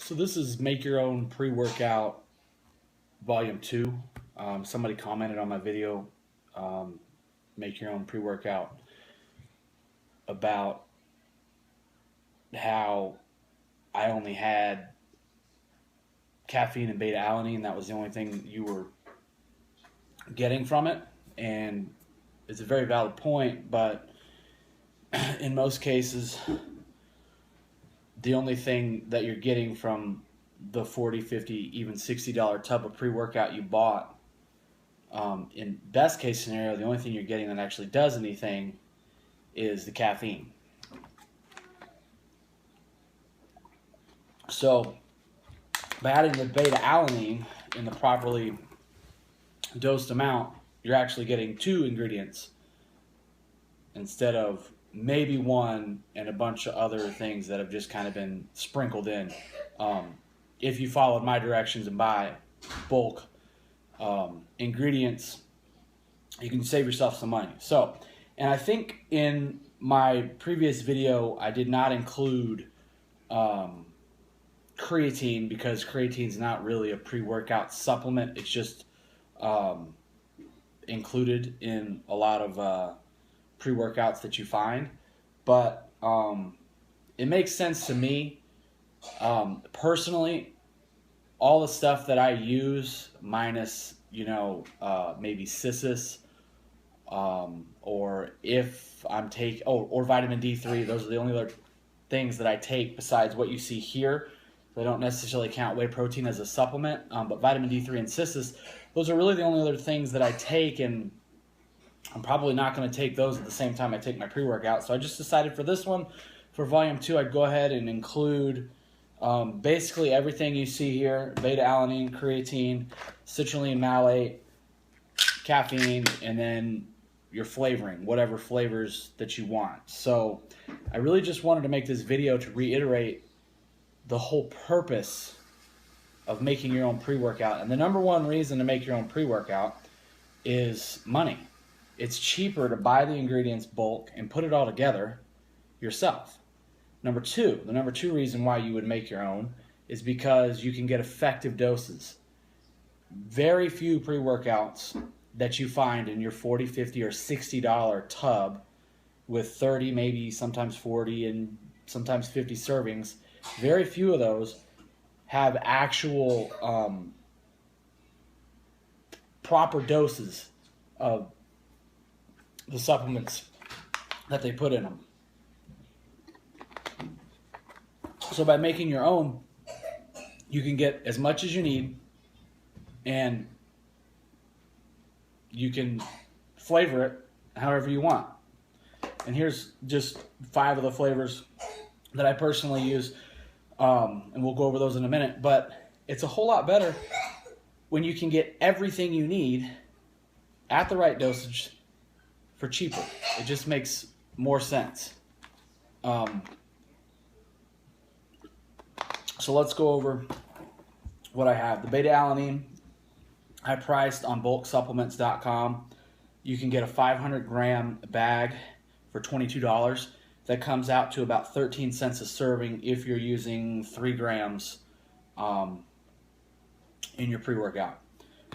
So this is Make Your Own Pre-Workout Volume 2. Somebody commented on my video, Make Your Own Pre-Workout, about how I only had caffeine and beta-alanine. That was the only thing you were getting from it. And it's a very valid point, but in most cases, the only thing that you're getting from the $40, $50, even $60 tub of pre-workout you bought, in best case scenario, the only thing you're getting that actually does anything is the caffeine. So by adding the beta-alanine in the properly dosed amount, you're actually getting 2 ingredients instead of maybe 1 and a bunch of other things that have just kind of been sprinkled in. If you followed my directions and buy bulk ingredients, you can save yourself some money. So, and I think in my previous video, I did not include creatine because creatine is not really a pre-workout supplement. It's just included in a lot of pre-workouts that you find, but it makes sense to me. Personally, all the stuff that I use, minus maybe Cissus, or if I'm or vitamin D3, those are the only other things that I take besides what you see here. They don't necessarily count whey protein as a supplement, but vitamin D3 and Cissus, those are really the only other things that I take, and I'm probably not going to take those at the same time I take my pre-workout. So I just decided for this one, for volume 2, I'd go ahead and include basically everything you see here: beta-alanine, creatine, citrulline malate, caffeine, and then your flavoring, whatever flavors that you want. So I really just wanted to make this video to reiterate the whole purpose of making your own pre-workout. And the number one reason to make your own pre-workout is money. It's cheaper to buy the ingredients bulk and put it all together yourself. The number two reason why you would make your own is because you can get effective doses. Very few pre-workouts that you find in your $40, $50, or $60 tub with 30, maybe sometimes 40, and sometimes 50 servings, very few of those have actual proper doses of the supplements that they put in them. So by making your own, you can get as much as you need, and you can flavor it however you want. And here's just 5 of the flavors that I personally use, and we'll go over those in a minute. But it's a whole lot better when you can get everything you need at the right dosage for cheaper. It just makes more sense. So let's go over what I have. The beta-alanine I priced on bulksupplements.com. You can get a 500-gram bag for $22. That comes out to about 13 cents a serving if you're using 3 grams in your pre-workout.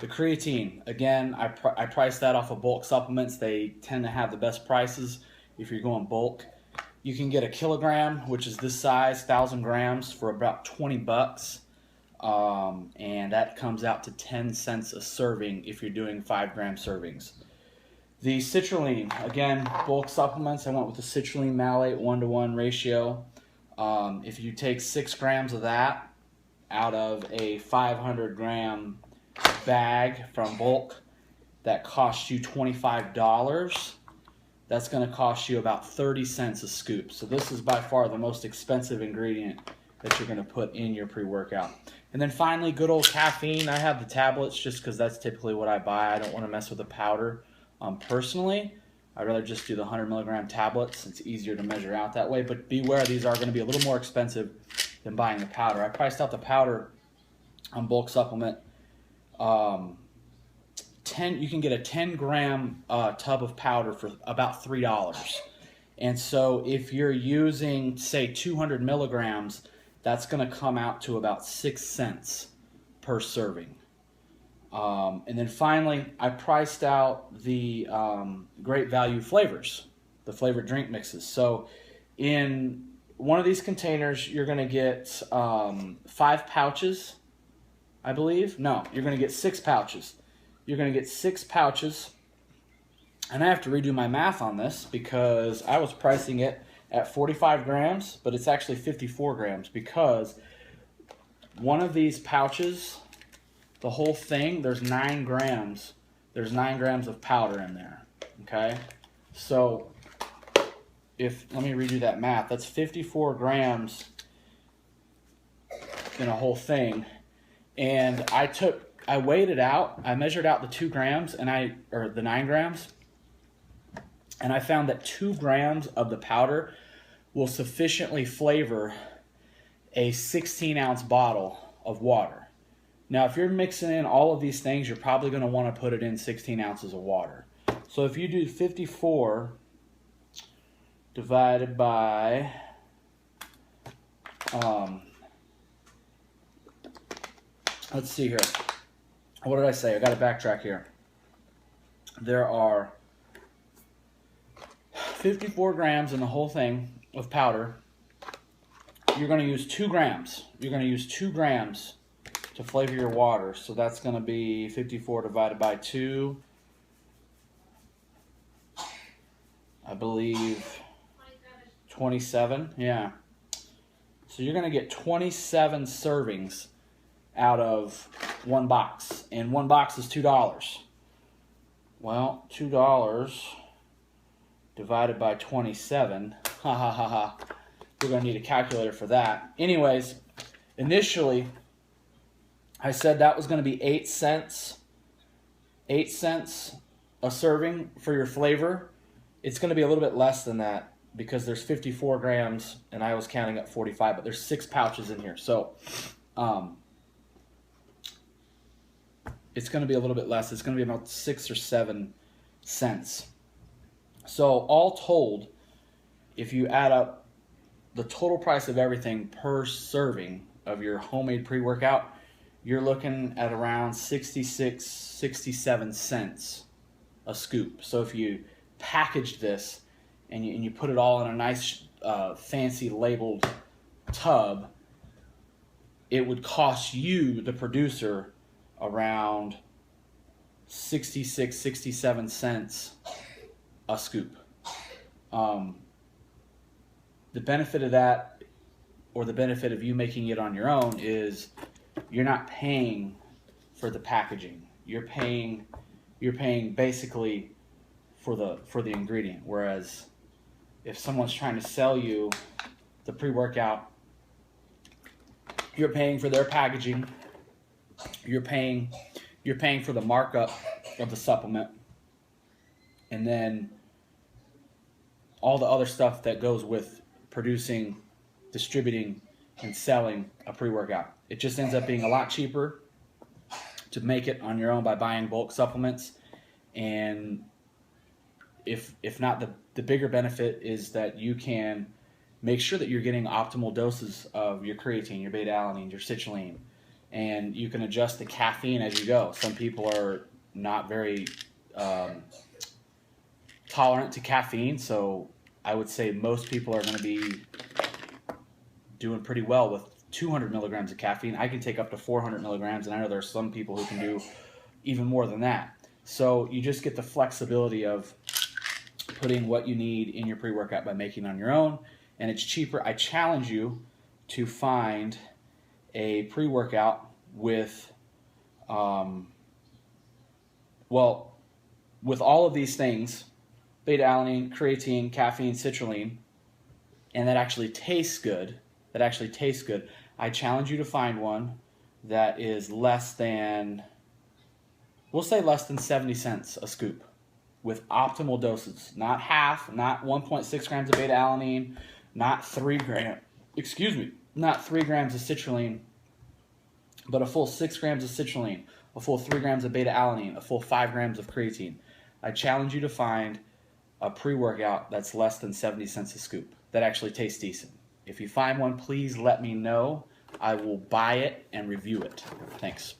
The creatine, again, I priced that off of bulk supplements. They tend to have the best prices if you're going bulk. You can get a kilogram, which is this size, 1,000 grams, for about $20. And that comes out to 10 cents a serving if you're doing 5-gram servings. The citrulline, again, bulk supplements, I went with the citrulline malate 1-to-1 ratio. If you take 6 grams of that out of a 500-gram bag from bulk, that costs you $25. That's going to cost you about 30 cents a scoop. So this is by far the most expensive ingredient that you're going to put in your pre-workout. And then finally, good old caffeine. I have the tablets just because that's typically what I buy. I don't want to mess with the powder. Personally, I'd rather just do the 100 milligram tablets. It's easier to measure out that way. But beware, these are going to be a little more expensive than buying the powder. I priced out the powder on bulk supplement. You can get a 10-gram tub of powder for about $3. And so if you're using, say, 200 milligrams, that's going to come out to about 6 cents per serving. And then finally, I priced out the great value flavors, the flavored drink mixes. So in one of these containers, you're going to get 5 pouches, I believe. No, you're going to get 6 pouches. You're going to get 6 pouches. And I have to redo my math on this because I was pricing it at 45 grams, but it's actually 54 grams because one of these pouches, the whole thing, there's 9 grams. There's 9 grams of powder in there, okay? So let me redo that math. That's 54 grams in a whole thing. And I weighed it out. I measured out the 2 grams or the 9 grams. And I found that 2 grams of the powder will sufficiently flavor a 16-ounce bottle of water. Now, if you're mixing in all of these things, you're probably going to want to put it in 16 ounces of water. So if you do 54 divided by let's see here. What did I say? I got to backtrack here. There are 54 grams in the whole thing of powder. You're going to use 2 grams. You're going to use 2 grams to flavor your water. So that's going to be 54 divided by 2. I believe 27. Yeah. So you're going to get 27 servings out of one box. And one box is $2. Well, $2 divided by 27. Ha ha ha ha. We're going to need a calculator for that. Anyways, initially, I said that was going to be 8 cents. 8 cents a serving for your flavor. It's going to be a little bit less than that because there's 54 grams, and I was counting at 45, but there's 6 pouches in here. So it's going to be a little bit less. It's going to be about 6 or 7 cents. So all told, if you add up the total price of everything per serving of your homemade pre-workout, you're looking at around 66, 67 cents a scoop. So if you package this and you put it all in a nice fancy labeled tub, it would cost you, the producer, around 66, 67 cents a scoop. The benefit of that, or the benefit of you making it on your own, is you're not paying for the packaging. You're paying basically for the ingredient. Whereas if someone's trying to sell you the pre-workout, you're paying for their packaging. You're paying for the markup of the supplement, and then all the other stuff that goes with producing, distributing, and selling a pre-workout. It just ends up being a lot cheaper to make it on your own by buying bulk supplements. And if not, the bigger benefit is that you can make sure that you're getting optimal doses of your creatine, your beta-alanine, your citrulline, and you can adjust the caffeine as you go. Some people are not very tolerant to caffeine, so I would say most people are going to be doing pretty well with 200 milligrams of caffeine. I can take up to 400 milligrams, and I know there are some people who can do even more than that. So you just get the flexibility of putting what you need in your pre-workout by making it on your own, and it's cheaper. I challenge you to find a pre-workout with, with all of these things, beta-alanine, creatine, caffeine, citrulline, and that actually tastes good. I challenge you to find one that is less than, we'll say less than 70 cents a scoop, with optimal doses. Not half, not 1.6 grams of beta-alanine, not 3 grams of citrulline, but a full 6 grams of citrulline, a full 3 grams of beta-alanine, a full 5 grams of creatine. I challenge you to find a pre-workout that's less than 70 cents a scoop that actually tastes decent. If you find one, please let me know. I will buy it and review it. Thanks.